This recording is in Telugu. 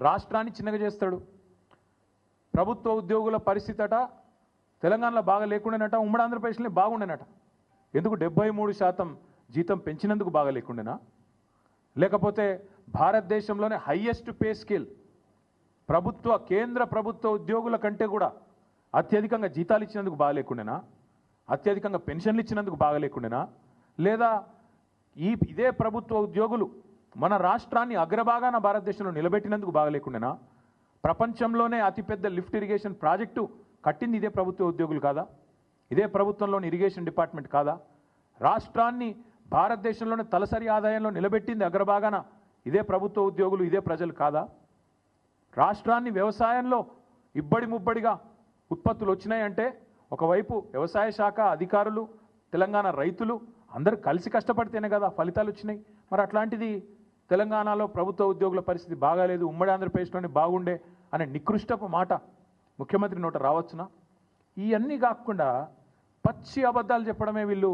రాష్ట్రాన్ని చిన్నగా చేస్తాడు. ప్రభుత్వ ఉద్యోగుల పరిస్థితి అట తెలంగాణలో బాగా లేకుండానట, ఉమ్మడి ఆంధ్రప్రదేశ్లో బాగుండేనట. ఎందుకు 73% జీతం పెంచినందుకు బాగా లేకుండేనా? లేకపోతే భారతదేశంలోనే హైయెస్ట్ పే స్కేల్ కేంద్ర ప్రభుత్వ ఉద్యోగుల కంటే కూడా అత్యధికంగా జీతాలు ఇచ్చినందుకు బాగా లేకుండేనా? అత్యధికంగా పెన్షన్లు ఇచ్చినందుకు బాగా లేకుండేనా? లేదా ఇదే ప్రభుత్వ ఉద్యోగులు మన రాష్ట్రాన్ని అగ్రభాగాన భారతదేశంలో నిలబెట్టినందుకు బాగా లేకుండేనా? ప్రపంచంలోనే అతిపెద్ద లిఫ్ట్ ఇరిగేషన్ ప్రాజెక్టు కట్టింది ఇదే ప్రభుత్వ ఉద్యోగులు కాదా? ఇదే ప్రభుత్వంలోని ఇరిగేషన్ డిపార్ట్మెంట్ కాదా? రాష్ట్రాన్ని భారతదేశంలోనే తలసరి ఆదాయంలో నిలబెట్టింది అగ్రభాగాన ఇదే ప్రభుత్వ ఉద్యోగులు, ఇదే ప్రజలు కాదా? రాష్ట్రాన్ని వ్యవసాయంలో ఇబ్బడి ముబ్బడిగా ఉత్పత్తులు వచ్చినాయంటే ఒకవైపు వ్యవసాయ శాఖ అధికారులు, తెలంగాణ రైతులు అందరూ కలిసి కష్టపడితేనే కదా ఫలితాలు వచ్చినాయి. మరి అట్లాంటిది తెలంగాణలో ప్రభుత్వ ఉద్యోగుల పరిస్థితి బాగాలేదు, ఉమ్మడి ఆంధ్రప్రదేశ్లోనే బాగుండే అనే నికృష్టపు మాట ముఖ్యమంత్రి నోట రావచ్చునా? ఇవన్నీ కాకుండా పచ్చి అబద్ధాలు చెప్పడమే వీళ్ళు